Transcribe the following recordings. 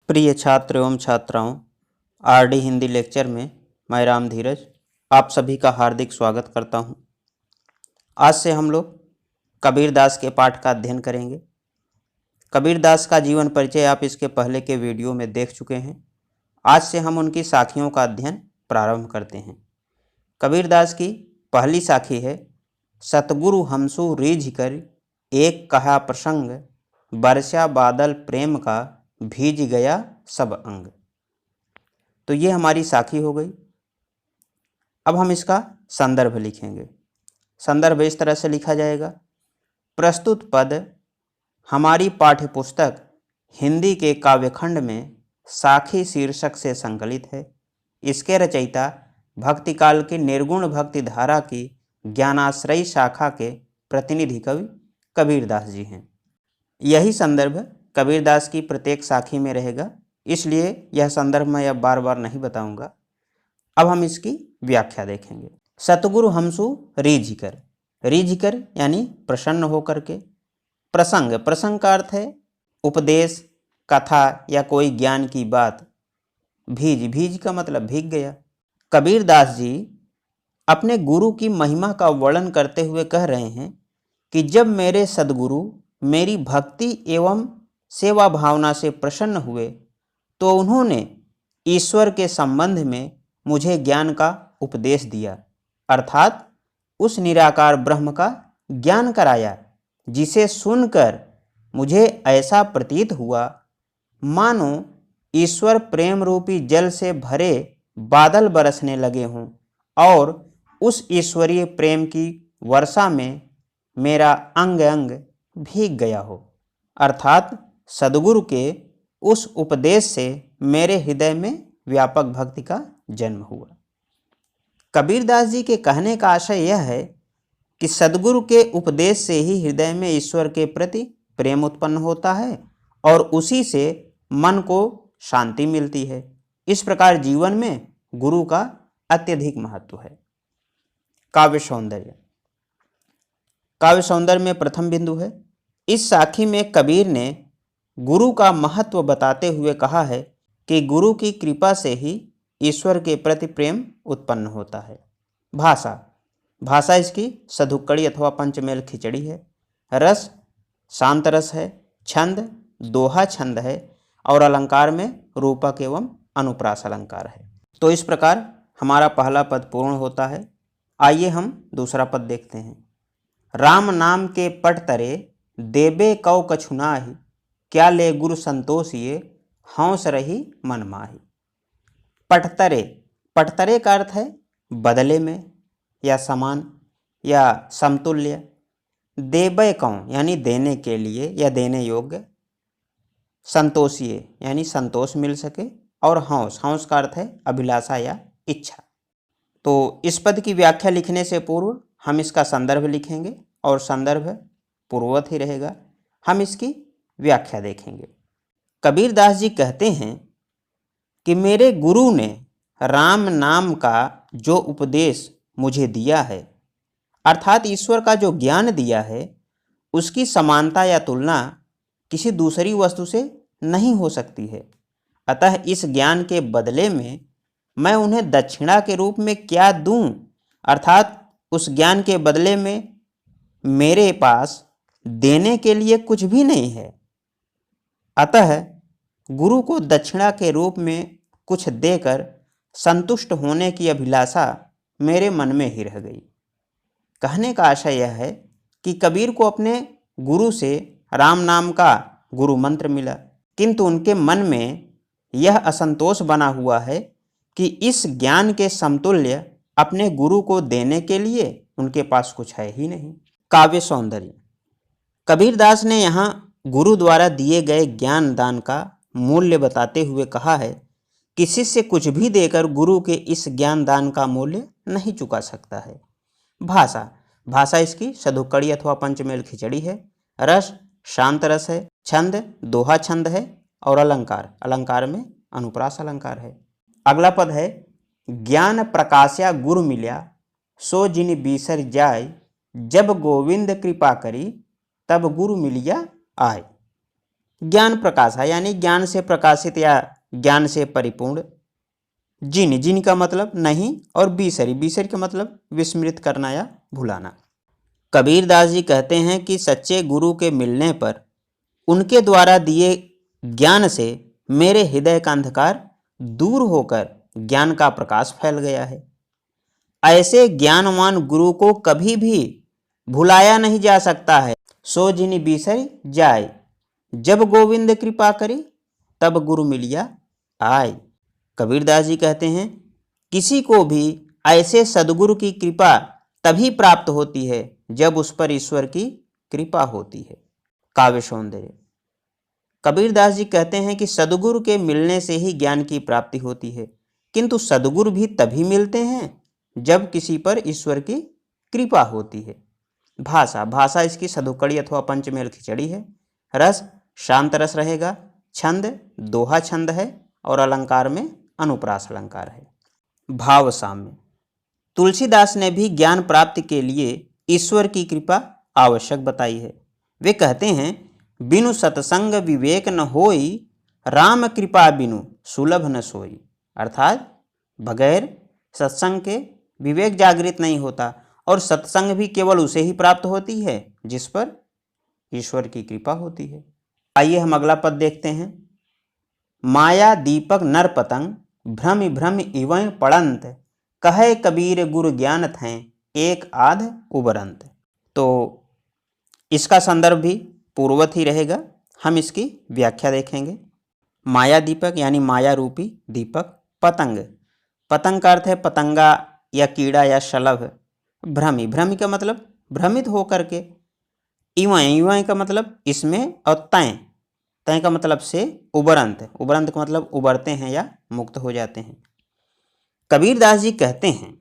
प्रिय छात्र एवं छात्राओं, आरडी हिंदी लेक्चर में मैं राम धीरज आप सभी का हार्दिक स्वागत करता हूं। आज से हम लोग कबीरदास के पाठ का अध्ययन करेंगे। कबीरदास का जीवन परिचय आप इसके पहले के वीडियो में देख चुके हैं। आज से हम उनकी साखियों का अध्ययन प्रारंभ करते हैं। कबीरदास की पहली साखी है, सतगुरु हमसु रीझ कर एक कहा प्रसंग, बरसा बादल प्रेम का भीज गया सब अंग। तो ये हमारी साखी हो गई। अब हम इसका संदर्भ लिखेंगे। संदर्भ इस तरह से लिखा जाएगा, प्रस्तुत पद हमारी पाठ्य पुस्तक हिंदी के काव्यखंड में साखी शीर्षक से संकलित है। इसके रचयिता भक्तिकाल की निर्गुण भक्ति धारा की ज्ञानाश्रयी शाखा के प्रतिनिधि कवि कबीरदास जी हैं। यही संदर्भ कबीरदास की प्रत्येक साखी में रहेगा, इसलिए यह संदर्भ मैं अब बार बार नहीं बताऊंगा। अब हम इसकी व्याख्या देखेंगे। सतगुरु हमसु रीझ कर यानी प्रसन्न होकर के। प्रसंग, प्रसंग का अर्थ है उपदेश, कथा या कोई ज्ञान की बात। भीज का मतलब भीग गया। कबीरदास जी अपने गुरु की महिमा का वर्णन करते हुए कह रहे हैं कि जब मेरे सदगुरु मेरी भक्ति एवं सेवा भावना से प्रसन्न हुए तो उन्होंने ईश्वर के संबंध में मुझे ज्ञान का उपदेश दिया, अर्थात उस निराकार ब्रह्म का ज्ञान कराया, जिसे सुनकर मुझे ऐसा प्रतीत हुआ मानो ईश्वर प्रेम रूपी जल से भरे बादल बरसने लगे हों और उस ईश्वरीय प्रेम की वर्षा में मेरा अंग अंग भीग गया हो। अर्थात सदगुरु के उस उपदेश से मेरे हृदय में व्यापक भक्ति का जन्म हुआ। कबीरदास जी के कहने का आशय यह है कि सदगुरु के उपदेश से ही हृदय में ईश्वर के प्रति प्रेम उत्पन्न होता है और उसी से मन को शांति मिलती है। इस प्रकार जीवन में गुरु का अत्यधिक महत्व है। काव्य सौंदर्य। काव्य सौंदर्य में प्रथम बिंदु है, इस साखी में कबीर ने गुरु का महत्व बताते हुए कहा है कि गुरु की कृपा से ही ईश्वर के प्रति प्रेम उत्पन्न होता है। भाषा, भाषा इसकी सधुक्कड़ी अथवा पंचमेल खिचड़ी है। रस, शांत रस है। छंद, दोहा छंद है और अलंकार में रूपक एवं अनुप्रास अलंकार है। तो इस प्रकार हमारा पहला पद पूर्ण होता है। आइए हम दूसरा पद देखते हैं। राम नाम के पट तरे देबे कौ कछु नाहि, क्या ले गुरु संतोष ये हंस रही मन माही। पटतरे, पटतरे का अर्थ है बदले में या समान या समतुल्य। देबे कौ यानी देने के लिए या देने योग्य। संतोषिए यानी संतोष मिल सके। और हंस, हंस का अर्थ है अभिलाषा या इच्छा। तो इस पद की व्याख्या लिखने से पूर्व हम इसका संदर्भ लिखेंगे और संदर्भ पूर्ववत ही रहेगा। हम इसकी व्याख्या देखेंगे। कबीरदास जी कहते हैं कि मेरे गुरु ने राम नाम का जो उपदेश मुझे दिया है, अर्थात ईश्वर का जो ज्ञान दिया है, उसकी समानता या तुलना किसी दूसरी वस्तु से नहीं हो सकती है। अतः इस ज्ञान के बदले में मैं उन्हें दक्षिणा के रूप में क्या दूं, अर्थात उस ज्ञान के बदले में मेरे पास देने के लिए कुछ भी नहीं है। अतः गुरु को दक्षिणा के रूप में कुछ देकर संतुष्ट होने की अभिलाषा मेरे मन में ही रह गई। कहने का आशय यह है कि कबीर को अपने गुरु से राम नाम का गुरु मंत्र मिला, किंतु उनके मन में यह असंतोष बना हुआ है कि इस ज्ञान के समतुल्य अपने गुरु को देने के लिए उनके पास कुछ है ही नहीं। काव्य सौंदर्य। कबीरदास ने यहाँ गुरु द्वारा दिए गए ज्ञान दान का मूल्य बताते हुए कहा है कि शिष्य कुछ भी देकर गुरु के इस ज्ञान दान का मूल्य नहीं चुका सकता है। भाषा, भाषा इसकी सधुक्कड़ी अथवा पंचमेल खिचड़ी है। रस, शांत रस है। छंद, दोहा छंद है और अलंकार, अलंकार में अनुप्रास अलंकार है। अगला पद है, ज्ञान प्रकाश्या गुरु मिल्या सो जिन बीसर जाय, जब गोविंद कृपा करी तब गुरु मिलिया आए। ज्ञान प्रकाश है, यानी ज्ञान से प्रकाशित या ज्ञान से परिपूर्ण। जिन, जिन का मतलब नहीं, और बीसरी, बीसरी का मतलब विस्मृत करना या भुलाना। कबीरदास जी कहते हैं कि सच्चे गुरु के मिलने पर उनके द्वारा दिए ज्ञान से मेरे हृदय का अंधकार दूर होकर ज्ञान का प्रकाश फैल गया है। ऐसे ज्ञानवान गुरु को कभी भी भुलाया नहीं जा सकता है। सो जिनि बिसरि जाय, जब गोविंद कृपा करी, तब गुरु मिलिया आय। कबीरदास जी कहते हैं किसी को भी ऐसे सदगुरु की कृपा तभी प्राप्त होती है जब उस पर ईश्वर की कृपा होती है। काव्य सौंदर्य। कबीरदास जी कहते हैं कि सदगुरु के मिलने से ही ज्ञान की प्राप्ति होती है, किंतु सदगुरु भी तभी मिलते हैं जब किसी पर ईश्वर की कृपा होती है। भाषा, भाषा इसकी सधुकड़ी अथवा पंचमेल खिचड़ी है। रस, शांत रस रहेगा। छंद, दोहा छंद है। और अलंकार में अनुप्रास अलंकार है। भाव साम्य। तुलसीदास ने भी ज्ञान प्राप्ति के लिए ईश्वर की कृपा आवश्यक बताई है। वे कहते हैं बिनु सत्संग विवेक न होई, राम कृपा बिनु सुलभ न सोई। अर्थात बगैर सत्संग के विवेक जागृत नहीं होता, और सत्संग भी केवल उसे ही प्राप्त होती है जिस पर ईश्वर की कृपा होती है। आइए हम अगला पद देखते हैं। माया दीपक नर पतंग, भ्रम भ्रम इवं पड़ंत, कहे कबीर गुरु ज्ञान थैं, एक आध उबरंत। तो इसका संदर्भ भी पूर्ववत ही रहेगा। हम इसकी व्याख्या देखेंगे। माया दीपक यानी माया रूपी दीपक। पतंग, पतंग का अर्थ है पतंगा या कीड़ा या शलभ। भ्रमी, भ्रमी का मतलब भ्रमित होकर के। इवं, इवं का मतलब इसमें। और तैं, तैं का मतलब से। उबरंत, उबरंत का मतलब उबरते हैं या मुक्त हो जाते हैं। कबीरदास जी कहते हैं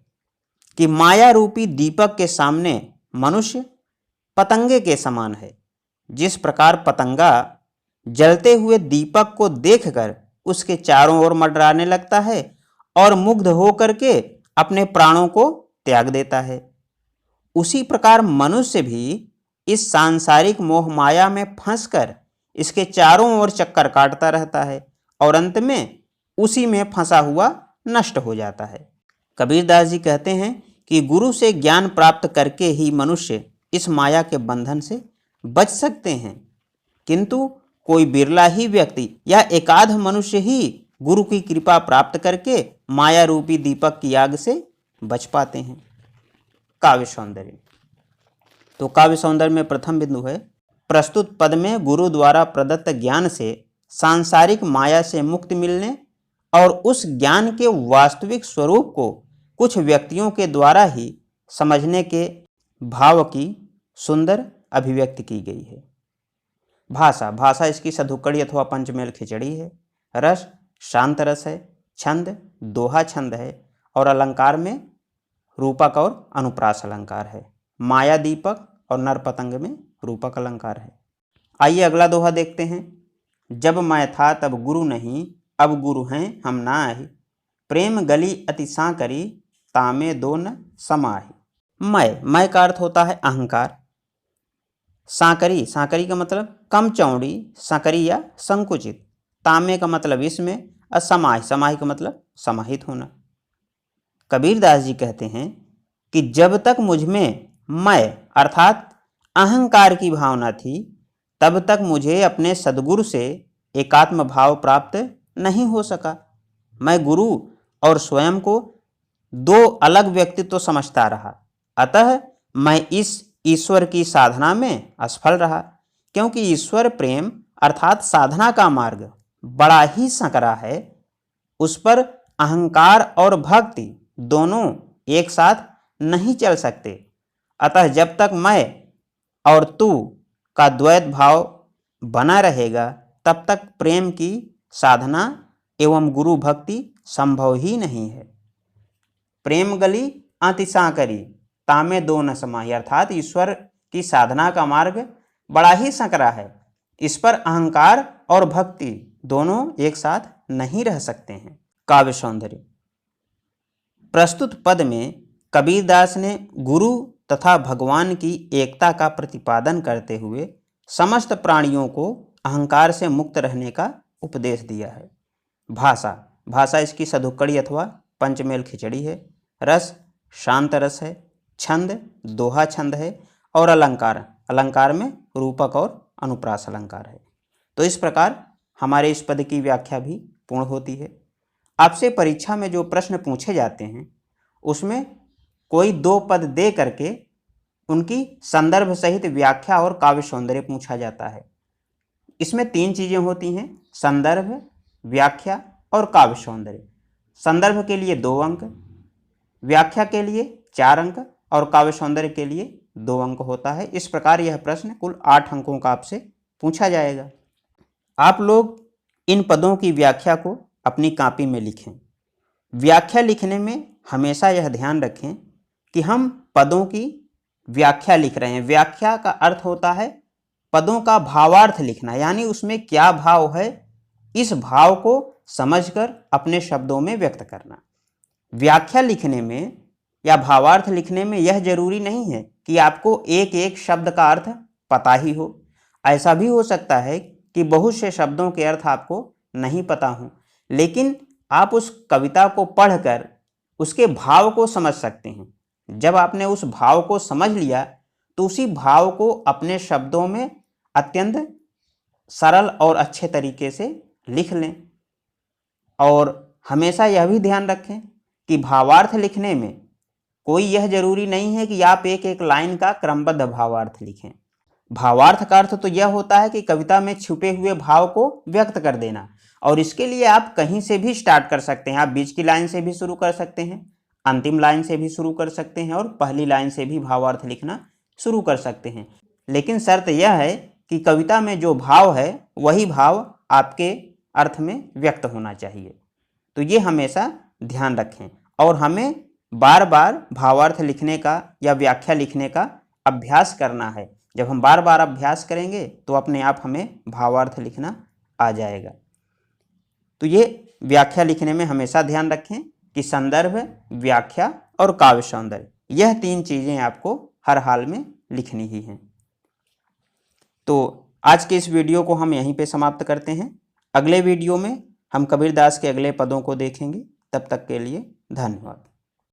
कि माया रूपी दीपक के सामने मनुष्य पतंगे के समान है। जिस प्रकार पतंगा जलते हुए दीपक को देखकर उसके चारों ओर मंडराने लगता है और मुग्ध होकर के अपने प्राणों को त्याग देता है, उसी प्रकार मनुष्य भी इस सांसारिक मोह माया में फंसकर इसके चारों ओर चक्कर काटता रहता है और अंत में उसी में फंसा हुआ नष्ट हो जाता है। कबीरदास जी कहते हैं कि गुरु से ज्ञान प्राप्त करके ही मनुष्य इस माया के बंधन से बच सकते हैं, किंतु कोई बिरला ही व्यक्ति या एकाध मनुष्य ही गुरु की कृपा प्राप्त करके माया रूपी दीपक की आग से बच पाते हैं। काव्य सौंदर्य। तो काव्य सौंदर्य में प्रथम बिंदु है, प्रस्तुत पद में गुरु द्वारा प्रदत्त ज्ञान से सांसारिक माया से मुक्ति मिलने और उस ज्ञान के वास्तविक स्वरूप को कुछ व्यक्तियों के द्वारा ही समझने के भाव की सुंदर अभिव्यक्ति की गई है। भाषा, भाषा इसकी सधुकड़ी अथवा पंचमेल खिचड़ी है। रस, शांत रस है। छंद, दोहा छंद है। और अलंकार में रूपक और अनुप्रास अलंकार है। माया दीपक और नर पतंग में रूपक अलंकार है। आइए अगला दोहा देखते हैं। जब मैं था तब गुरु नहीं, अब गुरु हैं हम नाहि, प्रेम गली अति सांकरी, तामे दो न समाहि। मैं का अर्थ होता है अहंकार। सांकरी, सांकरी का मतलब कम चौड़ी, सांकरी या संकुचित। तामे का मतलब इसमें। असमाहि, समाहि का मतलब समाहित होना। कबीरदास जी कहते हैं कि जब तक मुझ में मैं अर्थात अहंकार की भावना थी, तब तक मुझे अपने सद्गुरु से एकात्म भाव प्राप्त नहीं हो सका। मैं गुरु और स्वयं को दो अलग व्यक्तित्व समझता रहा, अतः मैं इस ईश्वर की साधना में असफल रहा, क्योंकि ईश्वर प्रेम अर्थात साधना का मार्ग बड़ा ही संकरा है। उस पर अहंकार और भक्ति दोनों एक साथ नहीं चल सकते। अतः जब तक मैं और तू का द्वैत भाव बना रहेगा, तब तक प्रेम की साधना एवं गुरु भक्ति संभव ही नहीं है। प्रेम गली अति सांकरी, तामे दो न समाहि। अर्थात ईश्वर की साधना का मार्ग बड़ा ही संकरा है, इस पर अहंकार और भक्ति दोनों एक साथ नहीं रह सकते हैं। काव्य सौंदर्य। प्रस्तुत पद में कबीरदास ने गुरु तथा भगवान की एकता का प्रतिपादन करते हुए समस्त प्राणियों को अहंकार से मुक्त रहने का उपदेश दिया है। भाषा, भाषा इसकी सधुक्कड़ी अथवा पंचमेल खिचड़ी है। रस, शांत रस है। छंद, दोहा छंद है। और अलंकार, अलंकार में रूपक और अनुप्रास अलंकार है। तो इस प्रकार हमारे इस पद की व्याख्या भी पूर्ण होती है। आपसे परीक्षा में जो प्रश्न पूछे जाते हैं उसमें कोई दो पद दे करके उनकी संदर्भ सहित व्याख्या और काव्य सौंदर्य पूछा जाता है। इसमें तीन चीजें होती हैं, संदर्भ, व्याख्या और काव्य सौंदर्य। संदर्भ के लिए 2 अंक, व्याख्या के लिए 4 अंक और काव्य सौंदर्य के लिए 2 अंक होता है। इस प्रकार यह प्रश्न कुल 8 अंकों का आपसे पूछा जाएगा। आप लोग इन पदों की व्याख्या को अपनी कॉपी में लिखें। व्याख्या लिखने में हमेशा यह ध्यान रखें कि हम पदों की व्याख्या लिख रहे हैं। व्याख्या का अर्थ होता है पदों का भावार्थ लिखना, यानी उसमें क्या भाव है इस भाव को समझकर अपने शब्दों में व्यक्त करना। व्याख्या लिखने में या भावार्थ लिखने में यह जरूरी नहीं है कि आपको एक एक शब्द का अर्थ पता ही हो। ऐसा भी हो सकता है कि बहुत से शब्दों के अर्थ आपको नहीं पता हो, लेकिन आप उस कविता को पढ़कर उसके भाव को समझ सकते हैं। जब आपने उस भाव को समझ लिया तो उसी भाव को अपने शब्दों में अत्यंत सरल और अच्छे तरीके से लिख लें। और हमेशा यह भी ध्यान रखें कि भावार्थ लिखने में कोई यह जरूरी नहीं है कि आप एक एक लाइन का क्रमबद्ध भावार्थ लिखें। भावार्थ का अर्थ तो यह होता है कि कविता में छुपे हुए भाव को व्यक्त कर देना, और इसके लिए आप कहीं से भी स्टार्ट कर सकते हैं। आप बीच की लाइन से भी शुरू कर सकते हैं, अंतिम लाइन से भी शुरू कर सकते हैं और पहली लाइन से भी भावार्थ लिखना शुरू कर सकते हैं। लेकिन शर्त यह है कि कविता में जो भाव है वही भाव आपके अर्थ में व्यक्त होना चाहिए। तो ये हमेशा ध्यान रखें और हमें बार बार भावार्थ लिखने का या व्याख्या लिखने का अभ्यास करना है। जब हम बार बार अभ्यास करेंगे तो अपने आप हमें भावार्थ लिखना आ जाएगा। तो ये व्याख्या लिखने में हमेशा ध्यान रखें कि संदर्भ, व्याख्या और काव्य सौंदर्य, यह 3 चीजें आपको हर हाल में लिखनी ही हैं। तो आज के इस वीडियो को हम यहीं पे समाप्त करते हैं। अगले वीडियो में हम कबीरदास के अगले पदों को देखेंगे। तब तक के लिए धन्यवाद।